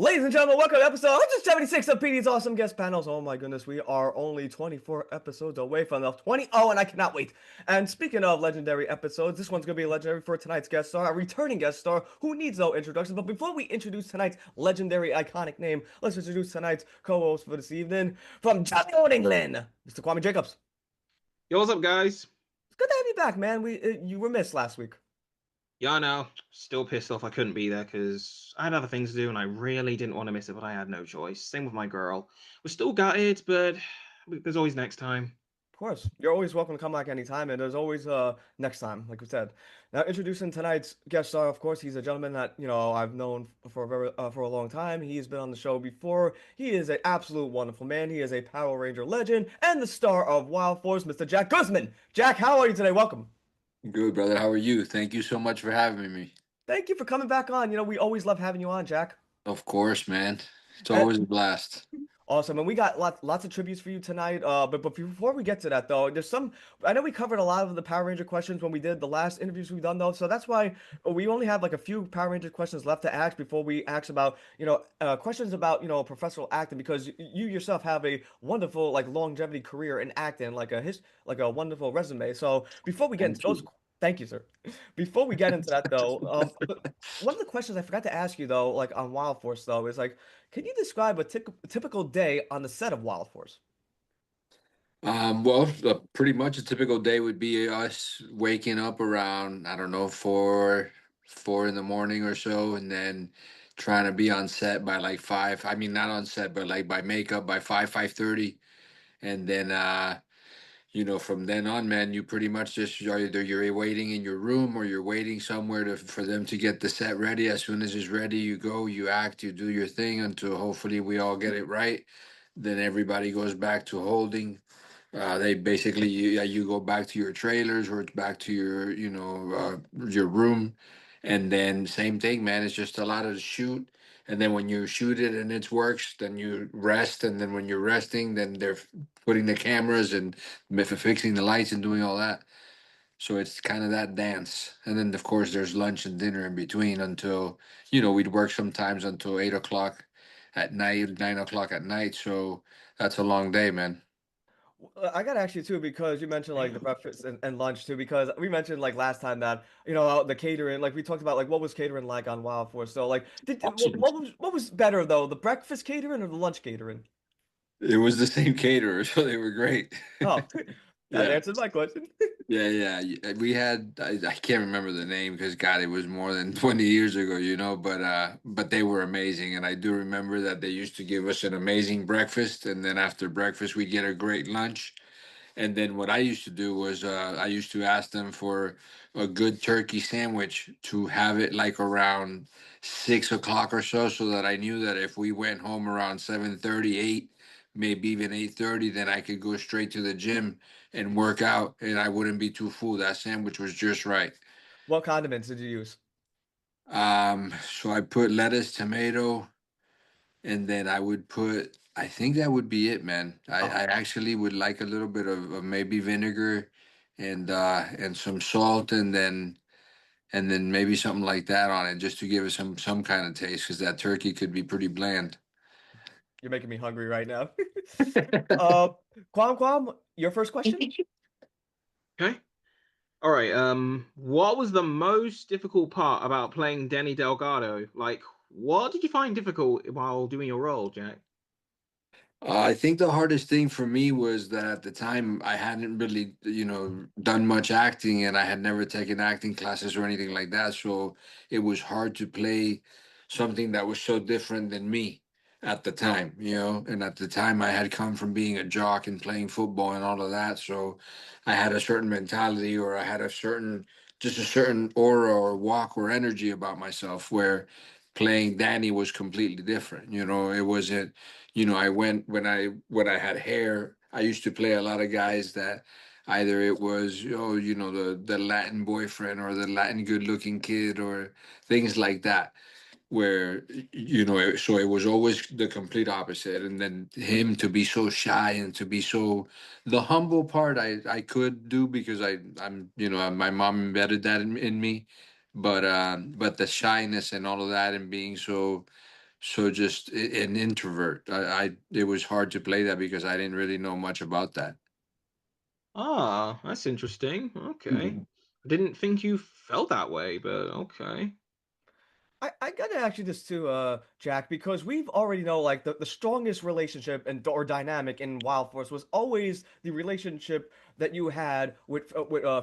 Ladies and gentlemen, welcome to episode 176 of Petey's Awesome Guest Panels. Oh my goodness, we are only 24 episodes away from the 20. Oh, and I cannot wait. And speaking of legendary episodes, this one's going to be legendary for tonight's guest star, a returning guest star who needs no introduction. But before we introduce tonight's legendary iconic name, let's introduce tonight's co-host for this evening from Jolly Old England, Mr. Kwame Jacobs. Yo, what's up, guys? It's good to have you back, man. You were missed last week. Yeah, I know. Still pissed off I couldn't be there because I had other things to do and I really didn't want to miss it, but I had no choice. Same with my girl. We're still gutted, but there's always next time. Of course, you're always welcome to come back anytime, and there's always next time, like we said. Now, introducing tonight's guest star, of course, he's a gentleman that I've known for for a long time. He's been on the show before. He is an absolute wonderful man. He is a Power Ranger legend and the star of Wild Force, Mr. Jack Guzman. Jack, how are you today? Welcome. Good, brother. How are you? Thank you so much for having me. Thank you for coming back on. We always love having you on, Jack. Of course, man. It's And always a blast. awesome, and we got lots of tributes for you tonight. But before we get to that, though, there's some. I know we covered a lot of the Power Ranger questions when we did the last interviews we've done, though. So that's why we only have like a few Power Ranger questions left to ask before we ask about questions about professional acting, because you yourself have a wonderful like longevity career in acting, like a wonderful resume. So before we get into Thank those. you. Thank you, sir. Before we get into that, though, one of the questions I forgot to ask you, though, like on Wild Force, though, is like, can you describe a typical day on the set of Wild Force? Pretty much a typical day would be us waking up around, I don't know, four in the morning or so, and then trying to be on set by like five. I mean, not on set, but like by makeup by 5:30. And then from then on, man, you pretty much just either you're waiting in your room or you're waiting somewhere for them to get the set ready. As soon as it's ready, you go, you act, you do your thing until hopefully we all get it right. Then everybody goes back to holding. They basically you go back to your trailers or it's back to your room, and then same thing, man. It's just a lot of shoot, and then when you shoot it and it works, then you rest, and then when you're resting, then they're putting the cameras and fixing the lights and doing all that. So it's kind of that dance, and then of course there's lunch and dinner in between until we'd work sometimes until 8 o'clock at night, 9 o'clock at night. So that's a long day, man. I got to ask you too, because you mentioned like the breakfast and lunch too, because we mentioned like last time that the catering, like we talked about like what was catering like on Wild Force. So like, Awesome. what was better though, the breakfast catering or the lunch catering? It was the same caterer, so they were great. Oh, that Yeah, answers my question. We had I can't remember the name because God, it was more than 20 years ago, but they were amazing, and I do remember that they used to give us an amazing breakfast, and then after breakfast we get a great lunch. And then what I used to do was I used to ask them for a good turkey sandwich to have it like around 6 o'clock or so that I knew that if we went home around 7:30, 8, maybe even 8:30, then I could go straight to the gym and work out and I wouldn't be too full. That sandwich was just right. What condiments did you use? So I put lettuce, tomato, and then I would put, I think that would be it, man. I Oh, actually would like a little bit of maybe vinegar and some salt and then maybe something like that on it just to give it some kind of taste because that turkey could be pretty bland. you're making me hungry right now. Uh, Kwam, your first question? Okay. All right. What was the most difficult part about playing Danny Delgado? Like, what did you find difficult while doing your role, Jack? I think the hardest thing for me was that at the time I hadn't really, done much acting and I had never taken acting classes or anything like that. So it was hard to play something that was so different than me at the time. And at the time I had come from being a jock and playing football and all of that. So I had a certain mentality or I had just a certain aura or walk or energy about myself where playing Danny was completely different. It wasn't I went when I had hair. I used to play a lot of guys that either it was the Latin boyfriend or the Latin good looking kid or things like that. Where so it was always the complete opposite, and then him to be so shy and to be so the humble part I could do because my mom embedded that in me, but the shyness and all of that and being so So just an introvert. I it was hard to play that because I didn't really know much about that. Ah, that's interesting. Okay. Mhm. I didn't think you felt that way, but okay. I gotta ask you this too, Jack, because we've already know like the strongest relationship and or dynamic in Wild Force was always the relationship that you had with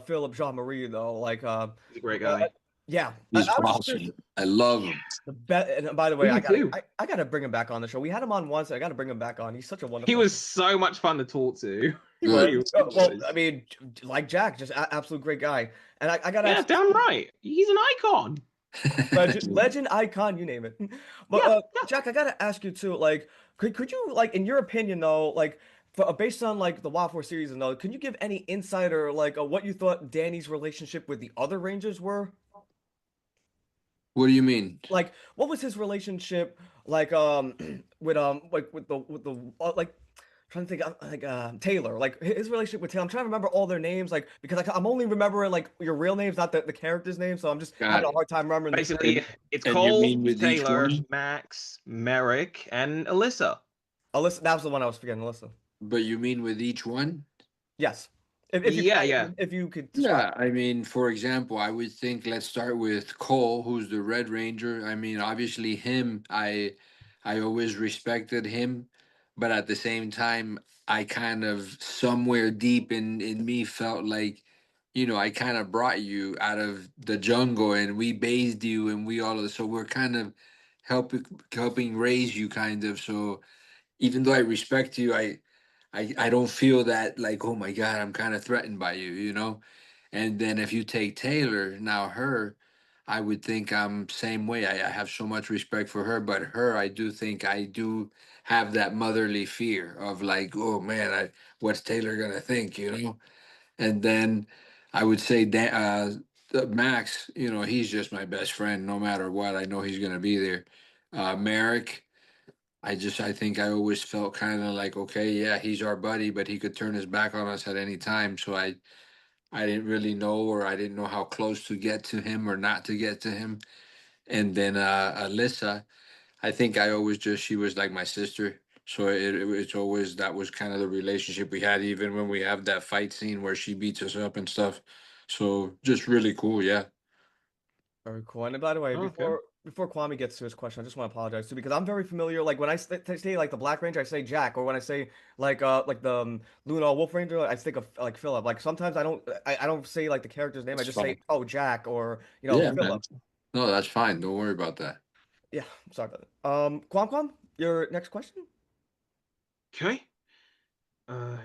Philip Jean Marie though. He's a great Uh, guy. yeah, He's I was just curious. awesome. I love Yeah, him. The bet, and by the way, me too. I gotta bring him back on the show. We had him on once. I gotta bring him back on. He's such a He wonderful. was so much fun to talk to. He He was. Good. really Well, I was. mean, like Jack, just absolute great guy. And I gotta Yeah, ask damn right. He's an icon. legend, icon, you name it. But Yeah, yeah. Jack, I gotta ask you too. Like, could you like, in your opinion though, like, based on like the Wild Force series and though, can you give any insight or like what you thought Danny's relationship with the other Rangers were? What do you mean? Like, what was his relationship like with the like trying to think like Taylor, like his relationship with Taylor. I'm trying to remember all their names, like because I'm only remembering like your real names, not the characters' names. So I'm just having Got a it. hard time remembering the character. Basically, And it's and you Cole, mean with each Taylor, one? Max, Merrick, and Alyssa. Alyssa, that was the one I was forgetting. Alyssa. But you mean with each one? Yes, if you Yeah, can, yeah. if you could describe. Yeah, I mean, for example, I would think let's start with Cole, who's the Red Ranger. I mean, obviously him, I always respected him, but at the same time, I kind of somewhere deep in me felt like, I kind of brought you out of the jungle and we bathed you and we all of so we're kind of helping raise you kind of. So even though I respect you, I don't feel that like, oh my God, I'm kind of threatened by you, you know? And then if you take Taylor, now her, I would think I'm same way. I have so much respect for her, but her, I do think I do have that motherly fear of like, oh man, what's Taylor gonna think, you know? And then I would say Max, he's just my best friend. No matter what, I know he's gonna be there. Merrick, I think I always felt kind of like, okay, yeah, he's our buddy, but he could turn his back on us at any time. So I didn't really know, or I didn't know how close to get to him or not to get to him. And then Alyssa, I think I always she was like my sister. So it's always, that was kind of the relationship we had, even when we have that fight scene where she beats us up and stuff. So just really cool, yeah. Very cool. And by the way, Okay. before Kwame gets to his question, I just want to apologize too because I'm very familiar. Like when I say like the Black Ranger, I say Jack, or when I say like the Luna Wolf Ranger, I think of like Philip. Like sometimes I don't say like the character's name. I That's just say fine. Jack or Yeah, Philip. man. No, that's fine. Don't worry about that. Yeah, sorry about that. Kwam, your next question? Okay. Uh,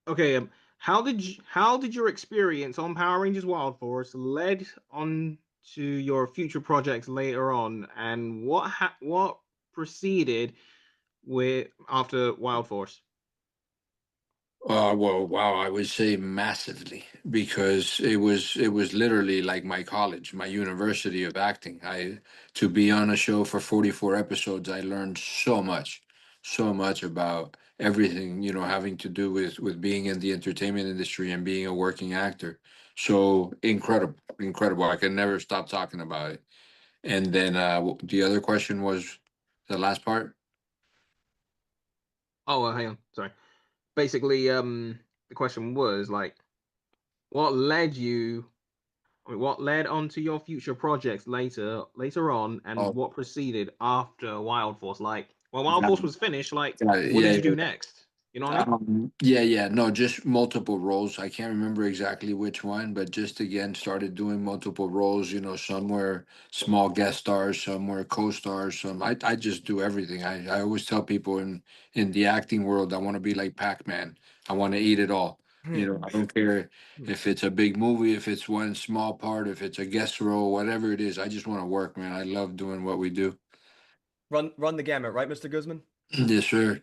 okay. How did your experience on Power Rangers Wild Force led on to your future projects later on, and what proceeded with after Wild Force? Well, wow, I would say massively because it was literally like my college, my university of acting. To be on a show for 44 episodes, I learned so much about everything, having to do with being in the entertainment industry and being a working actor. So incredible, incredible. I can never stop talking about it. And then the other question was the last part. Oh, hang on. Sorry. Basically, the question was like, what led you? I mean, what led on to your future projects later on, and Oh, what proceeded after Wild Force? Like, when Wild yeah, Force was finished, like, yeah, what did you yeah. do next? You know what I mean? Yeah, no, just multiple roles. I can't remember exactly which one, but just again started doing multiple roles. Some were small guest stars, some were co-stars, some I just do everything. I always tell people in the acting world, I want to be like Pac-Man. I want to eat it all. I don't care if it's a big movie, if it's one small part, if it's a guest role, whatever it is. I just want to work, man. I love doing what we do. Run the gamut, right, Mr. Guzman? Yes, sir.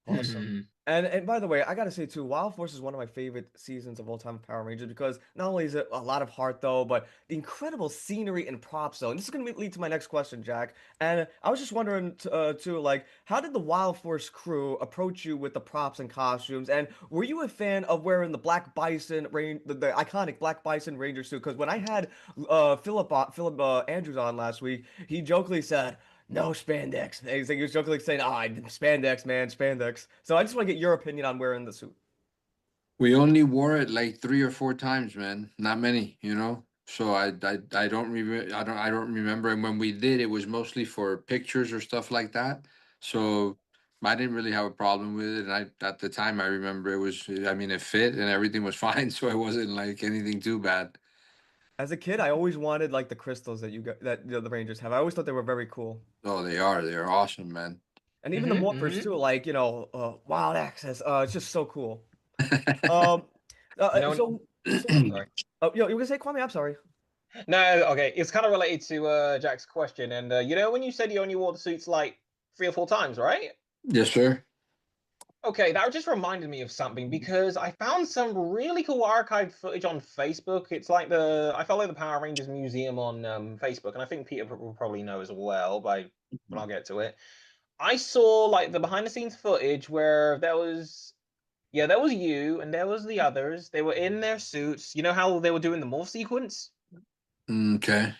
Awesome. And by the way, I gotta say too, Wild Force is one of my favorite seasons of all time of Power Rangers because not only is it a lot of heart though, but the incredible scenery and props though. And this is gonna lead to my next question, Jack. And I was just wondering too, like, how did the Wild Force crew approach you with the props and costumes? And were you a fan of wearing the Black Bison the iconic Black Bison Ranger suit? Because when I had Philip Andrews on last week, he jokingly said, no spandex. He was jokingly saying, "Ah, spandex, man, spandex." So I just want to get your opinion on wearing the suit. We only wore it like 3 or 4 times, man. Not many, So I don't I don't remember. And when we did, it was mostly for pictures or stuff like that. So I didn't really have a problem with it. And at the time I remember I mean, it fit and everything was fine. So it wasn't like anything too bad. As a kid, I always wanted like the crystals that you got that the Rangers have. I always thought they were very cool. Oh, they are. They're awesome, man. And even the morphers too, like wild access. It's just so cool. Um, No, so sorry. oh, yo, you were gonna say, Kwame? I'm sorry. No, okay. It's kind of related to Jack's question, and when you said you only wore the suits like 3 or 4 times, right? Yes, sir. Okay, that just reminded me of something because I found some really cool archived footage on Facebook. It's like I follow the Power Rangers Museum on Facebook, and I think Peter will probably know as well. When I'll get to it, I saw like the behind the scenes footage where there was you and there was the others. They were in their suits. You know how they were doing the morph sequence? Okay.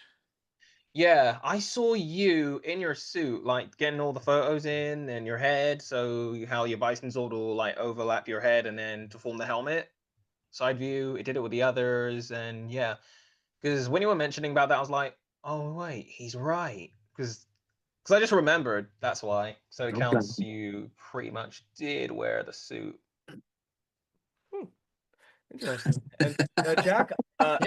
Yeah, I saw you in your suit, like getting all the photos in your head, so how your bison sword will like overlap your head and then to form the helmet. Side view, it did it with the others, and yeah. Because when you were mentioning about that, I was like, oh wait, he's right. Because I just remembered, that's why. So it Okay. counts you pretty much did wear the suit. Interesting. And Jack, Yeah.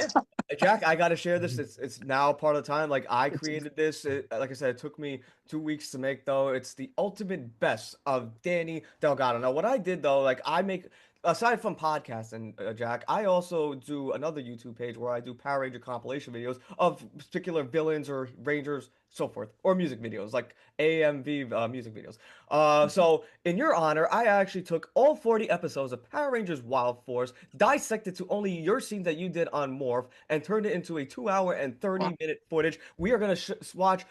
Jack, I gotta share this. It's now part of the time. Like I created this. Like I said, it took me 2 weeks to make. Though it's the ultimate best of Danny Delgado. Now, what I did though, like I make aside from podcasting, Jack, I also do another YouTube page where I do Power Ranger compilation videos of particular villains or Rangers, so forth, or music videos like AMV music videos. So in your honor, I actually took all 40 episodes of Power Rangers Wild Force, dissected to only your scene that you did on Morph, and turned it into a 2 hour and 30-minute footage. We are gonna watch,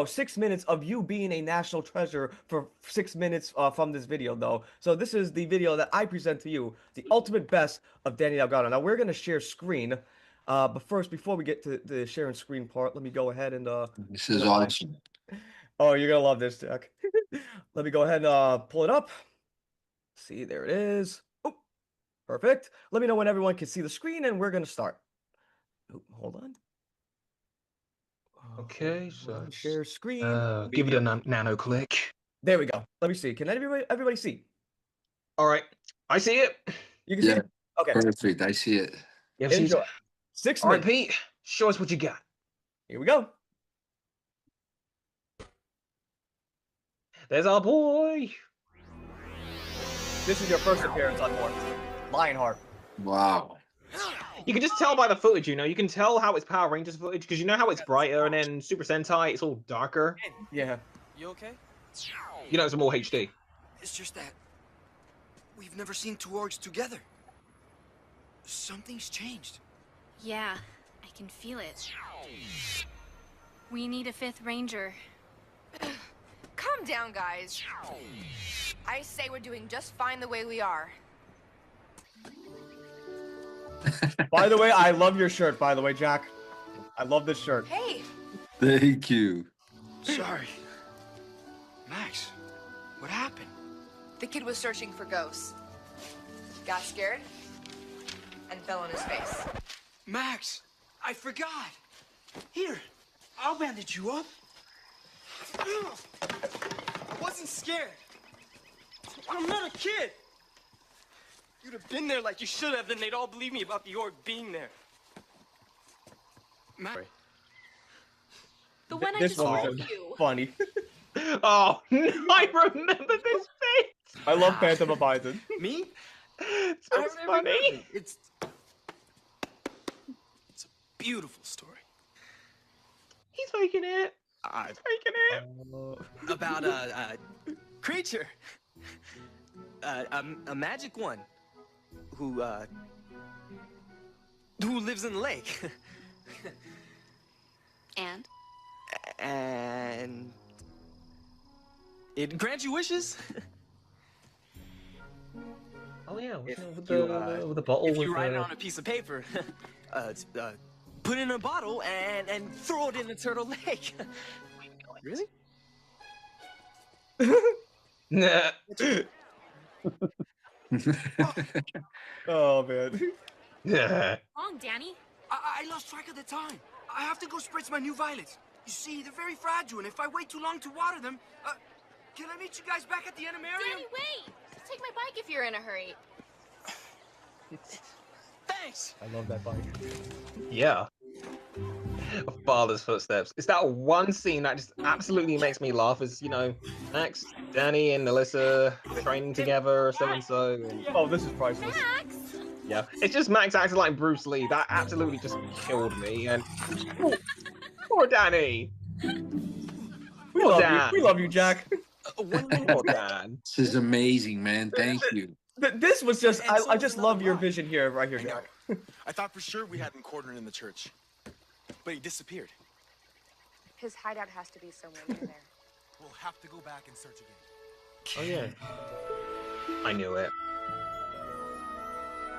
6 minutes of you being a national treasure for 6 minutes from this video, though. So this is the video that I present to you, the ultimate best of Danny Delgado. Now we're gonna share screen. But first, before we get to the sharing screen part, let me go ahead and This is awesome. Oh, you're gonna love this, Jack. Let me go ahead and pull it up. See, there it is. Oh, perfect. Let me know when everyone can see the screen, and we're gonna start. Oh, hold on. Okay, Hold so on, share screen. give it a nano click. There we go. Let me see. Can everybody see? All right, I see it. You can see Yeah, it? Okay. perfect. I see it. You ever see Enjoy. it? 6 All right, minutes. Pete, show us what you got. Here we go. There's our boy. This is your first appearance on Morph. Lionheart. Wow. You can just tell by the footage, you can tell how it's Power Rangers footage because you know how it's brighter and then Super Sentai, it's all darker. Yeah. You okay? It's more HD. It's just that we've never seen two orgs together. Something's changed. Yeah, I can feel it. We need a fifth ranger. Calm down, guys. I say we're doing just fine the way we are. By the way, I love your shirt, by the way, Jack. I love this shirt. Hey, Thank you. Sorry. Max, what happened? the kid was searching for ghosts. Got scared and fell on his face. Max, I forgot. Here, I'll bandage you up. I wasn't scared. I'm not a kid. You'd have been there like you should have, then they'd all believe me about the org being there. Max. The one I This just one told was you. funny. Oh, I remember this face. I love Phantom of Bison. Me? It's I funny. remember. It's a beautiful story. He's faking it. I He's faking it. about a creature, a magic one, who lives in the lake, And? and it grants you wishes. Oh yeah, If with you, the bottle. If with you write it the... on a piece of paper, put it in a bottle and throw it in the turtle lake. Really? Nah. Oh man. Wrong, Danny. I lost track of the time. I have to go spritz my new violets. You see, they're very fragile, and if I wait too long to water them, can I meet you guys back at the animarium? Danny, wait! Take my bike if you're in a hurry. Thanks. I love that bike. Yeah. A father's footsteps. It's that one scene that just absolutely makes me laugh. Is Max, Danny, and Alyssa training together, or so and so. Oh, this is priceless. Max! Yeah, it's just Max acting like Bruce Lee. That absolutely just killed me. And poor Danny. We Poor love Dan. you. We love you, Jack. Poor Dan. This is amazing, man. Thank you. This was just. I just love your vision here, right here, I know. Jack. I thought for sure we had him cornered in the church, but he disappeared. His hideout has to be somewhere near there. We'll have to go back and search again. Oh yeah. I knew it.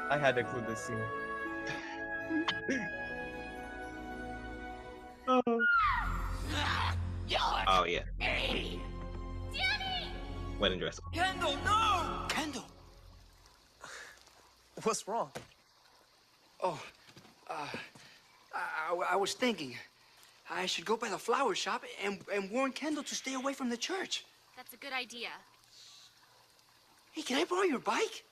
I had to include this scene. Oh yeah. Danny! Wedding dress. Kendall, no! Kendall! What's wrong? Oh, I was thinking I should go by the flower shop and warn Kendall to stay away from the church. That's a good idea. Hey, can I borrow your bike?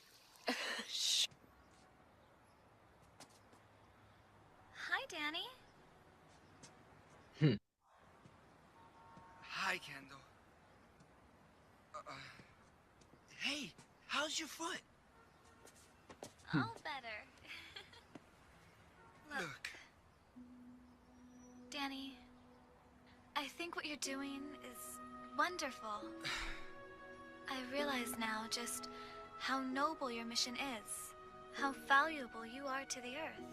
Hi, Danny. Hi, Kendall. Hey, how's your foot? All better. Look. Danny, I think what you're doing is wonderful. I realize now just how noble your mission is, how valuable you are to the Earth.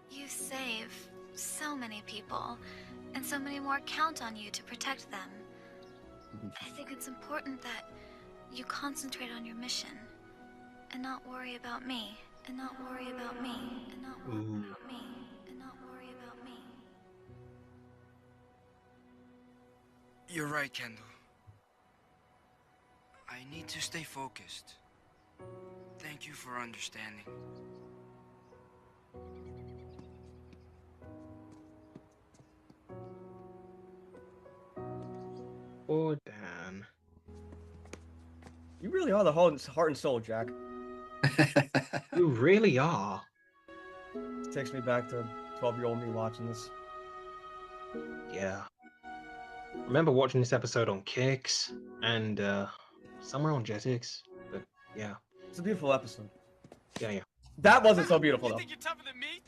You save so many people, and so many more count on you to protect them. I think it's important that you concentrate on your mission, and not worry about me, and not worry about me, and not worry about me, and not worry about me. You're right, Kendall. I need to stay focused. Thank you for understanding. Poor Dan. You really are the heart and soul, Jack. You really are. It takes me back to 12-year-old me watching this. Yeah. Remember watching this episode on Kicks and somewhere on Jetix. But yeah. It's a beautiful episode. Yeah. That wasn't so beautiful You though. think you're tougher than me?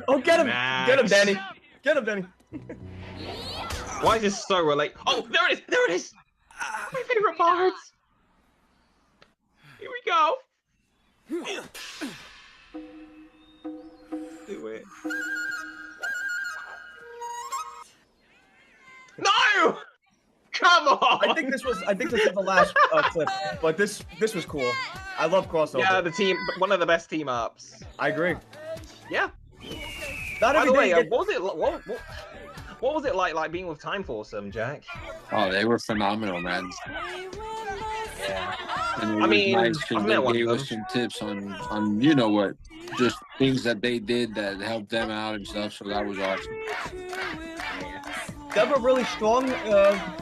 Oh, get him! Max. Get him, Danny! Get him, Danny! Why is this so relate? Oh, there it is! There it is! My favorite parts! Here we go! Do it. No! Come on! I think this was the last clip, but this was cool. I love crossover. Yeah, the team, one of the best team ups. I agree. Yeah. Not By every the day way, you get- what was it like being with Time Force, Jack? Oh, they were phenomenal, man. Yeah. And it I was mean, nice 'cause I've met one they of gave us them. some tips on you know what, just things that they did that helped them out and stuff. So that was awesome. Deborah really strong,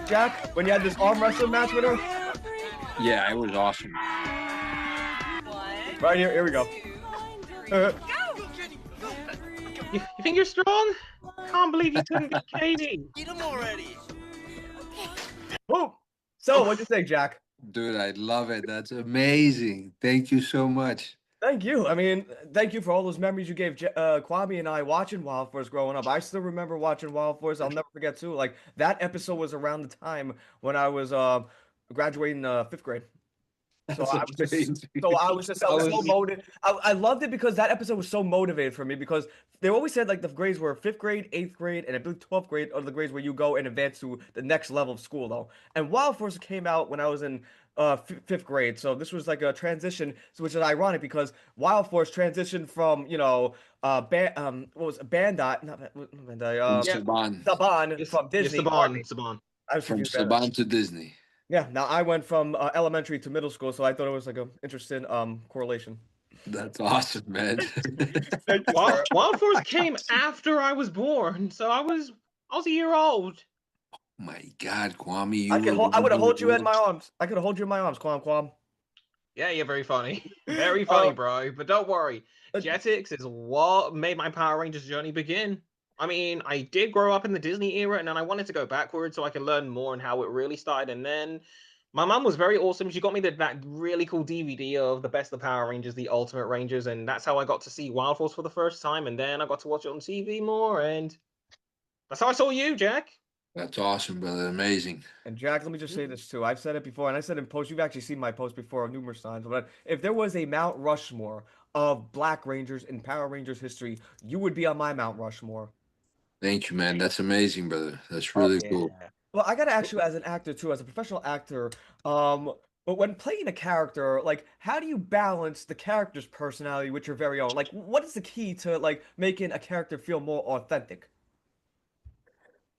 Jack, when you had this arm wrestling match with her. Yeah, it was awesome. Right here we go. You think you're strong? Can't believe you couldn't get Katie. Eat him already. Whoa! So, what'd you say, Jack? Dude, I love it. That's amazing. Thank you so much. Thank you. I mean, thank you for all those memories you gave Kwame and I watching Wild Force growing up. I still remember watching Wild Force. I'll never forget too. Like that episode was around the time when I was graduating 5th grade. So That's I was just, amazing. I was so was- motivated. I loved it because that episode was so motivated for me because they always said like the grades were 5th grade, 8th grade, and I believe 12th grade are the grades where you go and advance to the next level of school though. And Wild Force came out when I was in 5th grade, so this was like a transition, which is ironic because Wild Force transitioned from what was it? Bandai, not Bandai, Yeah. Saban Yes, from yes, Disney. Pardon me. Saban. I was From confused. Bandai. Saban to Disney. Yeah, now I went from elementary to middle school, so I thought it was like a interesting correlation. That's awesome, man. Thank you, sir. Wild Force came after I was born, so I was a year old. My God, Kwame, I you could were I would have one hold of you in my those. arms. I could have hold you in my arms, Quam. Yeah, you're very funny. Very funny, Uh, bro. But don't worry. uh, Jetix is what made my Power Rangers journey begin. I mean, I did grow up in the Disney era, and then I wanted to go backwards so I could learn more on how it really started. And then my mum was very awesome. She got me that really cool DVD of the best of Power Rangers, the Ultimate Rangers, and that's how I got to see Wild Force for the first time. And then I got to watch it on TV more, and that's how I saw you, Jack. That's awesome, brother. Amazing. And Jack, let me just say this too. I've said it before, and I said in post. You've actually seen my post before numerous times. But if there was a Mount Rushmore of Black Rangers in Power Rangers history, you would be on my Mount Rushmore. Thank you, man. That's amazing, brother. That's Oh, really Yeah. cool. Well, I gotta ask you as an actor too, as a professional actor, but when playing a character, like how do you balance the character's personality with your very own? Like, what is the key to like making a character feel more authentic?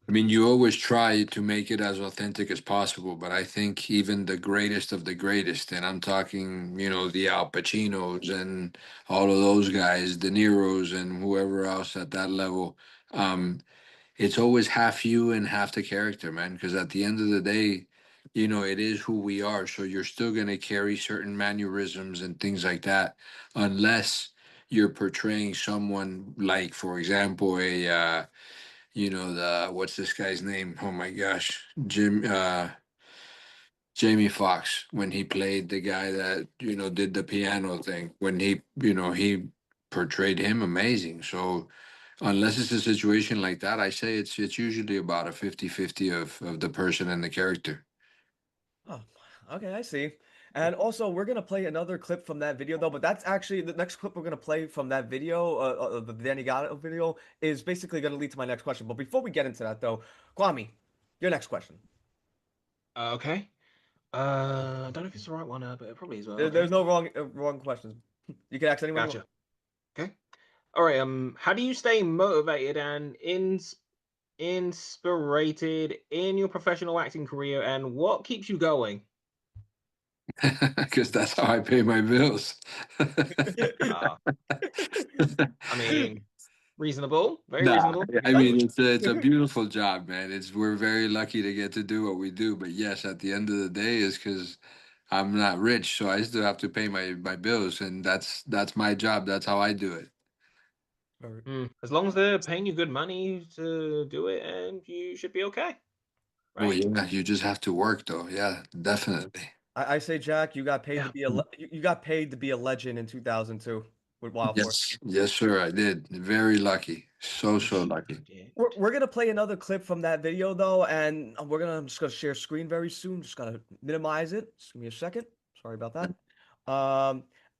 I mean, you always try to make it as authentic as possible, but I think even the greatest of the greatest, and I'm talking, the Al Pacinos and all of those guys, De Niro's and whoever else at that level, it's always half you and half the character, man. Because at the end of the day, it is who we are. So you're still going to carry certain mannerisms and things like that, unless you're portraying someone like, for example, what's this guy's name? Oh my gosh, Jamie Foxx, when he played the guy that did the piano thing, when he portrayed him amazing. So unless it's a situation like that, I say it's usually about a 50-50 of the person and the character. Oh, okay, I see. And also, we're gonna play another clip from that video though, but that's actually the next clip we're gonna play from that video, the Danny Gatto video, is basically gonna lead to my next question. But before we get into that though, Kwame, your next question. Okay. I don't know if it's the right one, but it probably is. Well. There's no wrong questions. You can ask anyone you Gotcha. want. Okay. All right. How do you stay motivated and inspirated in your professional acting career, and what keeps you going? Because that's how I pay my bills. I mean, reasonable, very Nah, reasonable. I mean it's a beautiful job, man. We're very lucky to get to do what we do. But yes, at the end of the day, is because I'm not rich, so I still have to pay my bills, and that's my job. That's how I do it. As long as they're paying you good money to do it, and you should be okay. Well, Right? yeah, you just have to work, though. Yeah, definitely. I say, Jack, you got paid to be you got paid to be a legend in 2002 with Wild Force. Yes, sir. I did. Very lucky. So lucky. We're gonna play another clip from that video though, and I'm just gonna share screen very soon. Just gotta minimize it. Just give me a second. Sorry about that.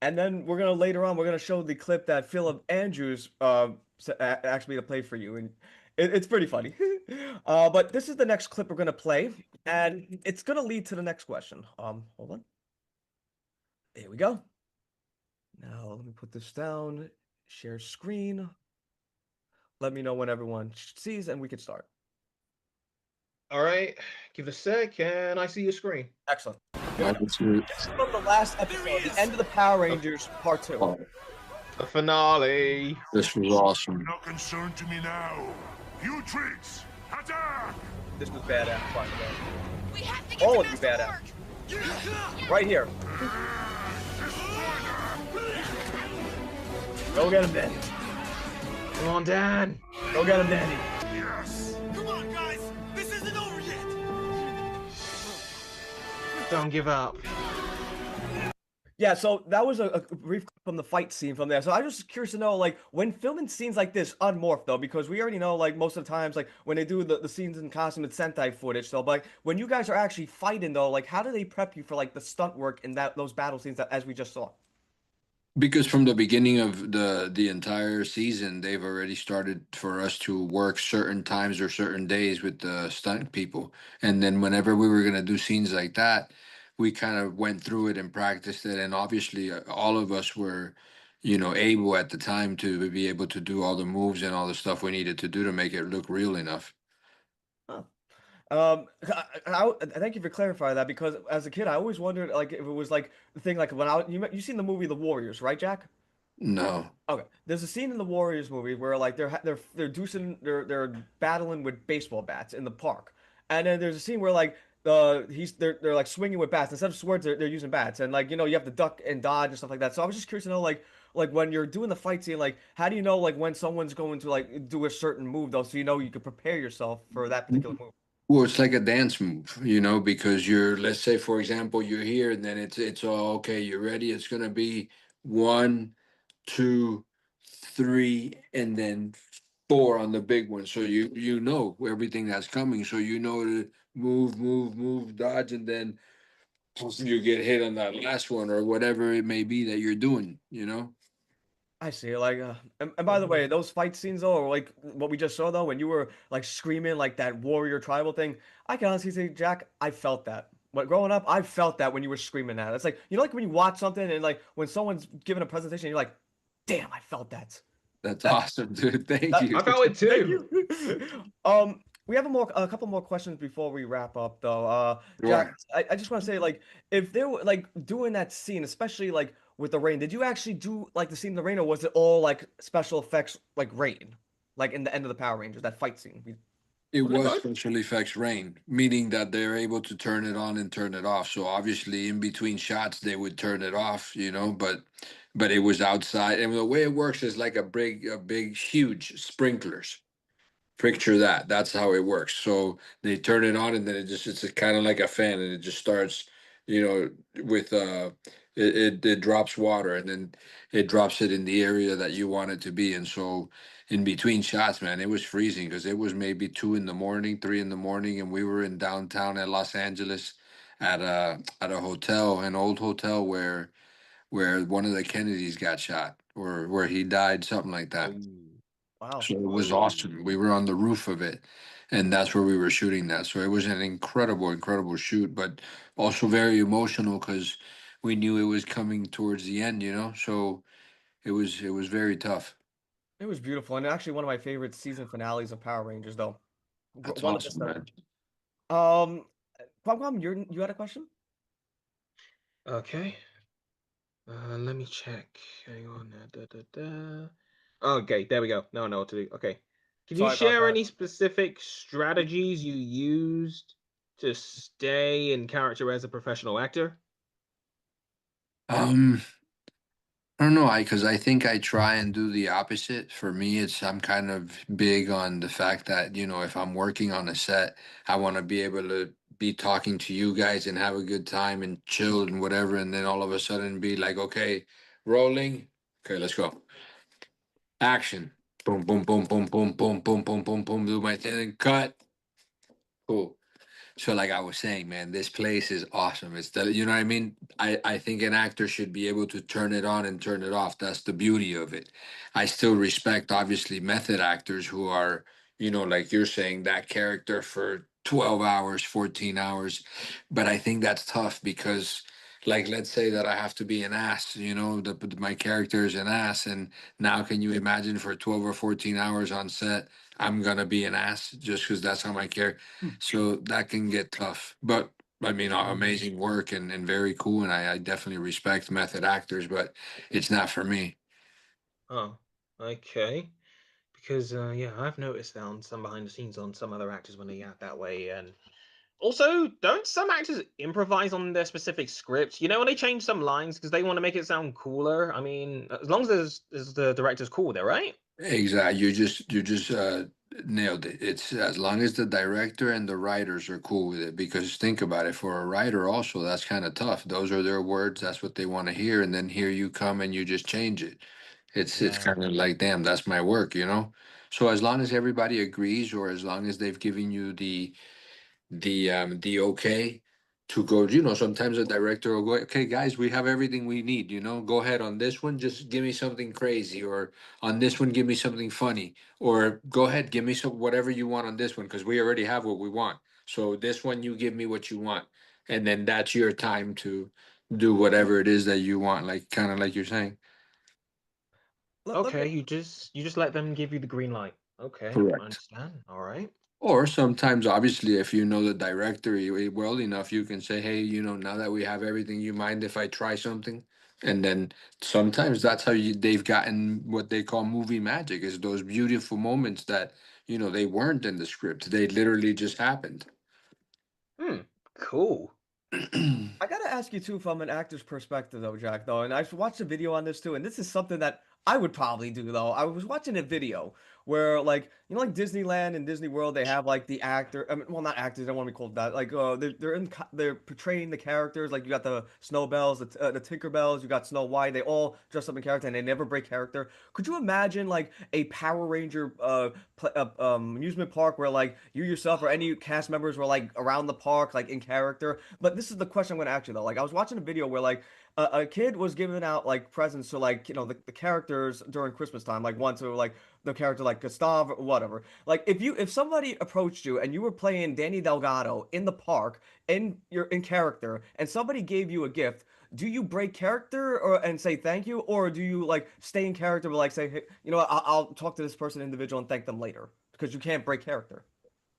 And then later on we're gonna show the clip that Philip Andrews asked me to play for you, and it's pretty funny. But this is the next clip we're gonna play, and it's gonna lead to the next question. Hold on. There we go. Now let me put this down. Share screen. Let me know when everyone sees, and we can start. All right. Give it a sec, and I see your screen. Excellent. Right, This is from the last episode, the end of the Power Rangers Part 2. oh, The finale. this was awesome. Not concerned to me now. You tricks! Attack! This was badass, by the way. We have to get All the of you master badass. work. Right here. Go get him, Danny. Come on, Dan. Go get him, Danny. Yes! Come on, guys! This isn't over yet! Don't give up. Yeah, so that was a brief clip from the fight scene from there. So I was just curious to know, like, when filming scenes like this unmorphed though, because we already know, like, most of the times, like, when they do the scenes in costume, it's Sentai footage. So, but like, when you guys are actually fighting though, like, how do they prep you for like the stunt work in those battle scenes that as we just saw? Because from the beginning of the entire season, they've already started for us to work certain times or certain days with the stunt people. And then whenever we were gonna do scenes like that, we kind of went through it and practiced it. And obviously, all of us were, able at the time to be able to do all the moves and all the stuff we needed to do to make it look real enough. Huh. Thank you for clarifying that because as a kid, I always wondered like if it was like the thing like when you seen the movie The Warriors, right, Jack? No. Okay, there's a scene in the Warriors movie where like they're battling with baseball bats in the park, and then there's a scene where like they're like swinging with bats instead of swords they're using bats, and like you have to duck and dodge and stuff like that. So I was just curious to know like when you're doing the fight scene, like how do you know like when someone's going to like do a certain move though, so you know you can prepare yourself for that particular move. Well, it's like a dance move, because let's say, for example, you're here and then it's all okay, you're ready. It's gonna be 1, 2, 3, and then 4 on the big one. So you know everything that's coming. So you know to move, move, move, dodge, and then you get hit on that last one or whatever it may be that you're doing. I see. Like, and by the way, those fight scenes though, or like what we just saw though, when you were like screaming like that warrior tribal thing, I can honestly say, Jack, I felt that. But growing up, I felt that when you were screaming that. It's like like when you watch something and like when someone's giving a presentation, you're like, damn, I felt that. That's That awesome, dude. Thank that you. I felt it thank too. you. We have a couple more questions before we wrap up though. Jack, Sure. I just want to say like if there were like doing that scene, especially like with the rain, did you actually do like the scene in the rain, or was it all like special effects like rain, like in the end of the Power Rangers that fight scene? It Was it was both? special effects rain, meaning that they're able to turn it on and turn it off. So obviously, in between shots, they would turn it off, but it was outside. And the way it works is like a big, huge sprinklers. Picture that. That's how it works. So they turn it on, and then it's kind of like a fan, and it just starts, with it drops water, and then it drops it in the area that you want it to be. And so in between shots, man, it was freezing because it was maybe 2 in the morning, 3 in the morning, and we were in downtown at Los Angeles at a hotel, an old hotel where one of the Kennedys got shot or where he died, something like that. Oh, Wow. So it was oh. awesome. We were on the roof of it, and that's where we were shooting that. So it was an incredible, incredible shoot, but also very emotional because we knew it was coming towards the end. So it was very tough. It was beautiful and actually one of my favorite season finales of Power Rangers though. That's One of the awesome, man. um, you had a question? Okay. Let me check. Hang on. Da, da, da. Okay, there we go. Now I know what to do. Okay. Can you Sorry about share that. any specific strategies you used to stay in character as a professional actor? Um, I don't know, because I think I try and do the opposite. For me, I'm kind of big on the fact that, if I'm working on a set, I want to be able to be talking to you guys and have a good time and chill and whatever, and then all of a sudden be like, okay, rolling. Okay, let's go. Action. Boom, boom, boom, boom, boom, boom, boom, boom, boom, boom, do my thing, and cut. Cool. So like I was saying, man, this place is awesome. You know what I mean? I think an actor should be able to turn it on and turn it off. That's the beauty of it. I still respect obviously method actors who are, like you're saying, that character for 12 hours, 14 hours. But I think that's tough because like let's say that I have to be an ass, my character is an ass, and now can you imagine for 12 or 14 hours on set, I'm gonna be an ass just because that's how my character, so that can get tough. But I mean, amazing work and very cool. And I definitely respect method actors, but it's not for me. Oh, okay. Because yeah, I've noticed that on some behind the scenes on some other actors when they act that way, and also, don't some actors improvise on their specific scripts? You know, when they change some lines because they want to make it sound cooler. I mean, as long as the director's cool with it, right? Exactly. You're just nailed it. It's as long as the director and the writers are cool with it. Because think about it, for a writer also, that's kind of tough. Those are their words. That's what they want to hear, and then here you come and you just change it. It's Yeah. kind of like, damn, that's my work, you know. So as long as everybody agrees, or as long as they've given you the okay to go, you know, sometimes a director will go, okay guys, we have everything we need, you know, go ahead on this one, just give me something crazy, or on this one give me something funny, or go ahead, give me some whatever you want on this one, because we already have what we want. So this one, you give me what you want, and then that's your time to do whatever it is that you want, like kind of like you're saying. Let me Okay, you just let them give you the green light. Okay, I Correct. understand. All right. Or sometimes, obviously, if you know the director well enough, you can say, "Hey, you know, now that we have everything, you mind if I try something?" And then sometimes that's how they've gotten what they call movie magic, is those beautiful moments that, you know, they weren't in the script. They literally just happened. Hmm. Cool. I gotta ask you too, from an actor's perspective, though, Jack. Though, and I've watched a video on this too, and this is something that I would probably do. Though I was watching a video where, like, you know, like Disneyland and Disney World, they have like the actor. I mean, well, not actors. I don't want to be called that. Like, they're portraying the characters. Like, you got the Snowbells, the Tinkerbells, you got Snow White. They all dress up in character, and they never break character. Could you imagine like a Power Ranger amusement park where like you yourself or any cast members were like around the park, like in character? But this is the question I'm going to ask you though. Like, I was watching a video where like a kid was giving out like presents to like, you know, the characters during Christmas time, like one to like the character like Gustav or whatever. Like, if somebody approached you and you were playing Danny Delgado in the park in character, and somebody gave you a gift, do you break character or and say thank you, or do you like stay in character but like say, hey, you know what, I'll talk to this person individual and thank them later, because you can't break character?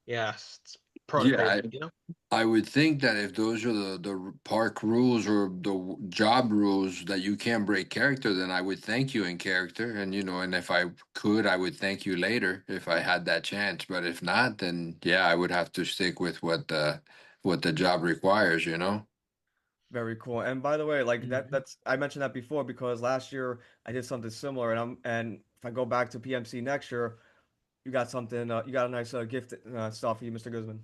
Yes, it's Yeah, protocol, you know? I would think that if those are the park rules or the job rules that you can't break character, then I would thank you in character, and you know, and if I could, I would thank you later if I had that chance. But if not, then yeah, I would have to stick with what the job requires, you know. Very cool. And by the way, like Mhm. that's I mentioned that before because last year I did something similar, and if I go back to PMC next year, you got something, you got a nice gift stuff for you, Mr. Guzman.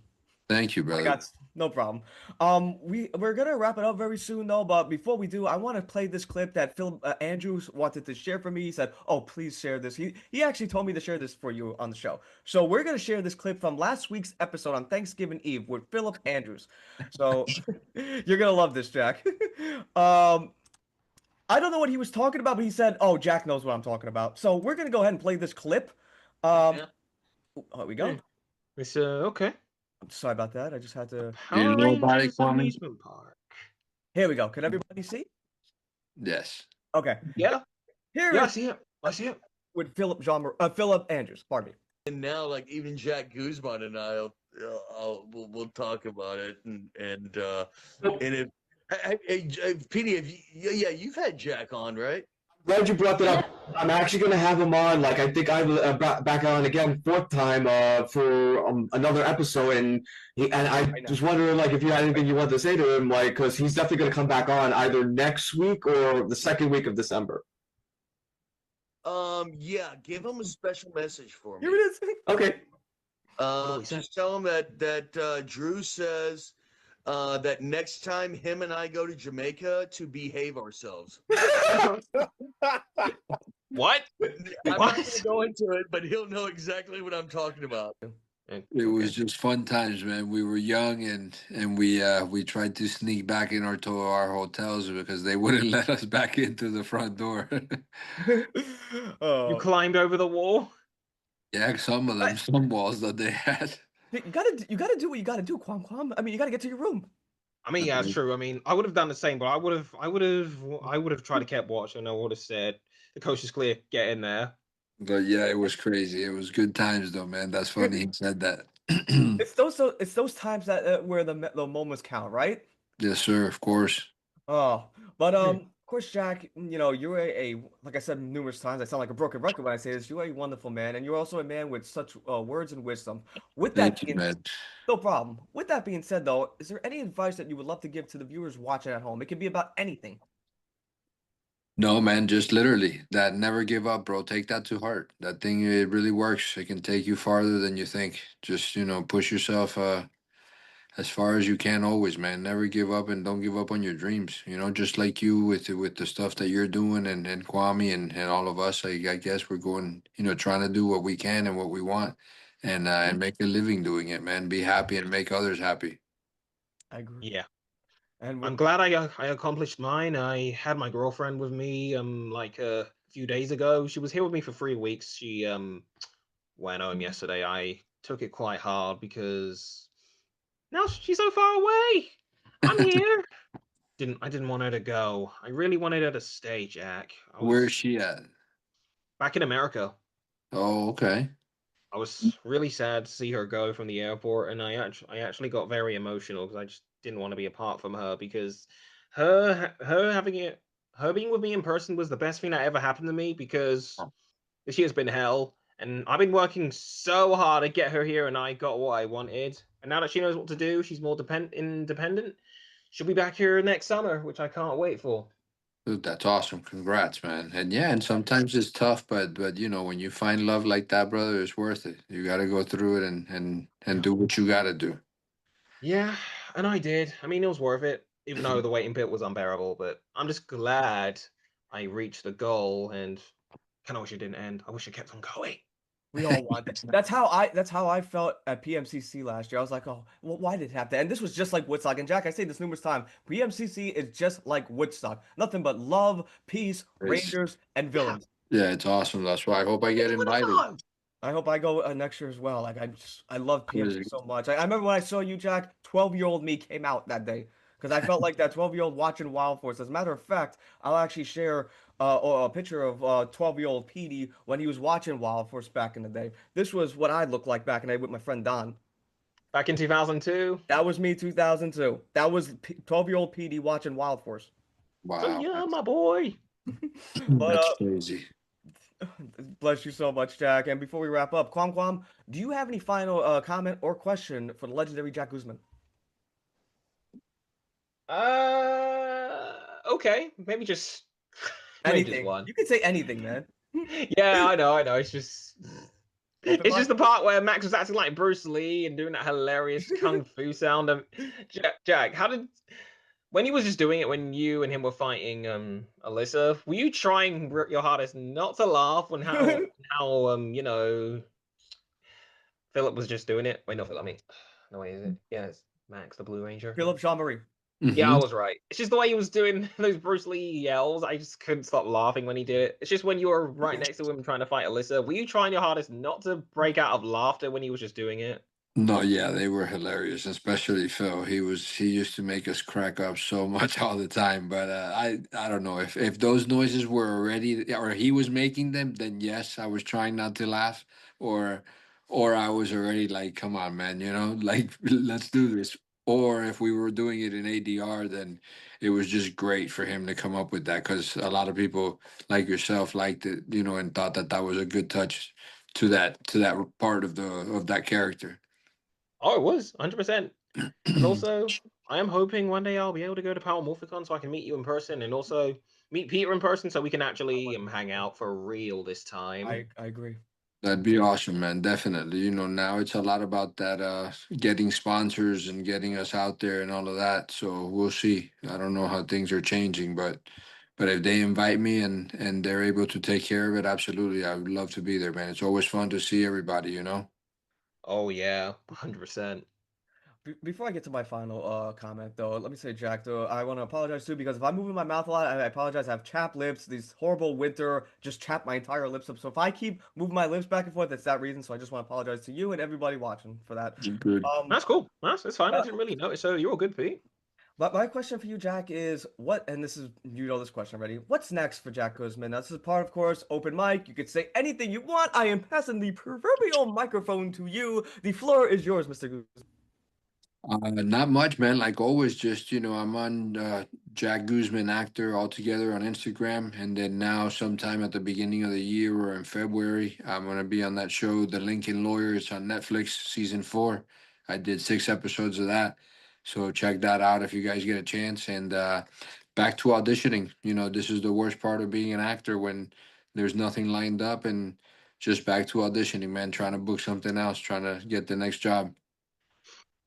Thank you, I brother. got no problem. We're gonna wrap it up very soon though, but before we do, I want to play this clip that Phil Andrews wanted to share for me. He said, "Oh, please share this." He actually told me to share this for you on the show. So we're gonna share this clip from last week's episode on Thanksgiving Eve with Philip Andrews. So you're gonna love this, Jack. um, I don't know what he was talking about, but he said, "Oh, Jack knows what I'm talking about." So we're gonna go ahead and play this clip. Um, Yeah. here we Hmm. go. It's okay. I'm sorry about that. I just had A to. Do you Power know about it, Rangers Kwame? amusement park. Here we go. Can everybody see? Yes. Okay. Yeah. Here Yeah, I is see it. I see it. with Philip Andrews. Pardon me. And now, like even Jack Guzman and we'll talk about it, and if Petey, if you, yeah, you've had Jack on, right? Glad you brought that up. I'm actually going to have him on. Like I think I back on again fourth time for another episode, and I Right now. was wondering like if you had anything you wanted to say to him, like because he's definitely going to come back on either next week or the second week of December. Yeah, give him a special message for me. Here it is. Okay. Just tell him that Drew says that next time him and I go to Jamaica to behave ourselves. What? I'm not going to go into it, but he'll know exactly what I'm talking about. It was just fun times, man. We were young, and we tried to sneak back in to our hotels because they wouldn't let us back into the front door. You Oh, climbed over the wall? Yeah, some of them, some walls that they had. you gotta do what you gotta do, Kwam. I mean, you gotta get to your room. I mean, yeah, it's true. I mean, I would have done the same, but I would have tried to keep watch, and I would have said, "The coast is clear. Get in there." But yeah, it was crazy. It was good times, though, man. That's funny he said that. It's those times that where the moments count, right? Yes, sir. Of course. Oh, but Hmm. of course, Jack, you know, you're like I said numerous times, I sound like a broken record when I say this. You're a wonderful man, and you're also a man with such words and wisdom. With that Thank you, being, man. no problem. With that being said, though, is there any advice that you would love to give to the viewers watching at home? It can be about anything. No, man, just literally that never give up, bro. Take that to heart. That thing, it really works. It can take you farther than you think. Just, push yourself as far as you can always, man. Never give up and don't give up on your dreams. Just like you with the stuff that you're doing and Kwame and all of us, I guess we're going, trying to do what we can and what we want and make a living doing it, man. Be happy and make others happy. I agree. Yeah. And I'm glad I accomplished mine. I had my girlfriend with me like a few days ago. She was here with me for 3 weeks. She went home yesterday. I took it quite hard because now she's so far away. I'm here. I didn't want her to go. I really wanted her to stay, Jack. I Where is was she at? back in America. Oh, okay. I was really sad to see her go from the airport, and I actually got very emotional because I just didn't want to be apart from her because her having it her being with me in person was the best thing that ever happened to me because this year's been hell, and I've been working so hard to get her here, and I got what I wanted. And now that she knows what to do, she's more independent. She'll be back here next summer, which I can't wait for. Dude, that's awesome. Congrats, man. And yeah, and sometimes it's tough, but when you find love like that, brother, it's worth it. You got to go through it and do what you got to do. Yeah, and I did. I mean, it was worth it, even though the waiting bit was unbearable. But I'm just glad I reached the goal, and kind of wish it didn't end. I wish it kept on going. we all want that. That's how I felt at PMCC last year. I was like, oh, well, why did it have to end? This was just like Woodstock. And Jack, I say this numerous times. PMCC is just like Woodstock. Nothing but love, peace, It's, rangers, and villains. yeah, it's awesome. That's why I hope I get invited. I hope I go next year as well. Like I love PMC Crazy. so much. I remember when I saw you, Jack. 12-year-old me came out that day because I felt like that 12-year-old watching Wild Force. As a matter of fact, I'll actually share a picture of 12-year-old Petey when he was watching Wild Force back in the day. This was what I looked like back in the day with my friend Don. Back in 2002. That was me, 2002. That was 12-year-old Petey watching Wild Force. So Wow, yeah, my boy. But that's crazy. bless you so much, Jack. And before we wrap up, Kwam, do you have any final comment or question for the legendary Jack Guzman? Okay, maybe just Anything. one. You can say anything, man. Yeah, I know. It's just Open it's just mic? the part where Max was acting like Bruce Lee and doing that hilarious kung fu sound. Jack, how did when he was just doing it when you and him were fighting Alyssa, were you trying your hardest not to laugh when how Philip was just doing it? Wait, no, Philip, I mean, no way is it? Yeah, it's Max, the Blue Ranger. Philip Jean Marie. Yeah, I was right. It's just the way he was doing those Bruce Lee yells. I just couldn't stop laughing when he did it. It's just when you were right next to him trying to fight Alyssa. Were you trying your hardest not to break out of laughter when he was just doing it? No, yeah, they were hilarious, especially Phil. He used to make us crack up so much all the time. But I don't know if those noises were already or he was making them, then yes, I was trying not to laugh, or or I was already like, come on, man, like let's do this. Or if we were doing it in ADR, then it was just great for him to come up with that because a lot of people like yourself liked it, and thought that that was a good touch to that part of that character. Oh, it was 100%. And also, I am hoping one day I'll be able to go to Power Morphicon so I can meet you in person and also meet Peter in person so we can actually hang out for real this time. I agree. That'd be awesome, man. Definitely. Now it's a lot about that getting sponsors and getting us out there and all of that. So we'll see. I don't know how things are changing, but if they invite me and they're able to take care of it, absolutely. I would love to be there, man. It's always fun to see everybody. Oh yeah, 100%. Before I get to my final comment, though, let me say, Jack, though, I want to apologize too because if I'm moving my mouth a lot, I apologize. I have chapped lips. These horrible winter just chapped my entire lips up. So if I keep moving my lips back and forth, it's that reason. So I just want to apologize to you and everybody watching for that. Good. That's cool. That's fine. I uh, didn't really notice. So you're all good, Pete. But my question for you, Jack, is what, and this is, you know this question already. What's next for Jack Guzman? Now, this is part, of course, open mic. You could say anything you want. I am passing the proverbial microphone to you. The floor is yours, Mr. Guzman. Not much, man. Like always, just I'm on Jack Guzman actor altogether on Instagram, and then now sometime at the beginning of the year or in February, I'm gonna be on that show, The Lincoln Lawyer. It's on Netflix, season 4. I did 6 episodes of that, so check that out if you guys get a chance. And back to auditioning. You know, this is the worst part of being an actor, when there's nothing lined up, and just back to auditioning, man, trying to book something else, trying to get the next job.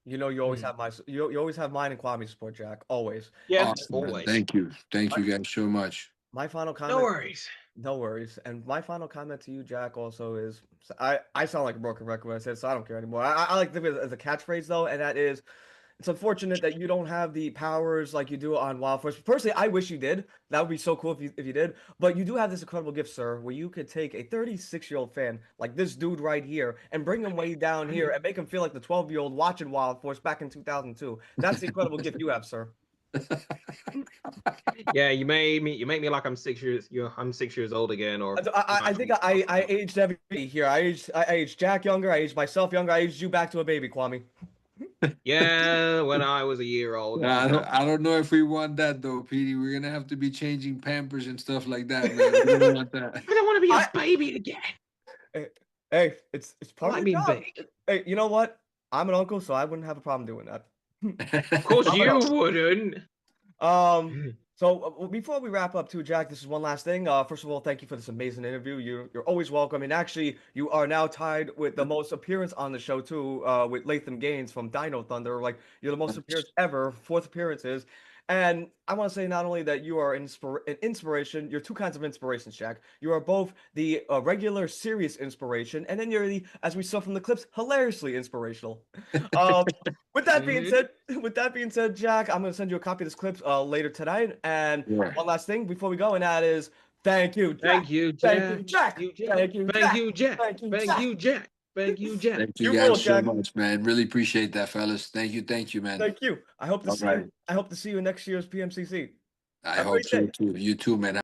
You know, you always have you always have mine and Kwame's support, Jack. Always. Yeah, Awesome, man. always. Thank you guys so much. My final comment. No worries. No worries. And my final comment to you, Jack, also is I sound like a broken record when I say it, so I don't care anymore. I like to think of it as a catchphrase though, and that is, it's unfortunate that you don't have the powers like you do on Wild Force. Personally, I wish you did. That would be so cool if you did. But you do have this incredible gift, sir, where you could take a 36-year-old fan like this dude right here and bring him way down here and make him feel like the 12-year-old watching Wild Force back in 2002. That's the incredible gift you have, sir. Yeah, you make me like I'm 6 years. I'm 6 years old again. Or I think I aged everybody here. I aged Jack younger. I aged myself younger. I aged you back to a baby, Kwame. Yeah, when I was a year old. I don't know if we want that though, Petey. We're gonna have to be changing Pampers and stuff like that, man. We don't want that. I don't want to be a baby again. Hey, it's part I of like the being job. big. Hey, you know what? I'm an uncle, so I wouldn't have a problem doing that. Of course you wouldn't. So before we wrap up too, Jack, this is one last thing. First of all, thank you for this amazing interview. You're always welcome. And actually, you are now tied with the most appearance on the show too, with Latham Gaines from Dino Thunder. Like, you're the most appearance ever, 4th appearances. And I want to say not only that you are an inspiration, you're two kinds of inspirations, Jack. You are both the regular, serious inspiration, and then you're the, as we saw from the clips, hilariously inspirational. With that being said, Jack, I'm going to send you a copy of this clip later tonight. And one last thing before we go, and that is thank you, Jack. Thank you, Jack. Thank you, Jack. Thank you, Jack. Thank you, Jack. Thank you, Thank Jack. you, Jack. Thank you, Jack. Thank you guys so much, man. Really appreciate that, fellas. Thank you, man. Thank you. I hope to see you. I hope to see you in next year's PMCC. I hope so too. You too, man.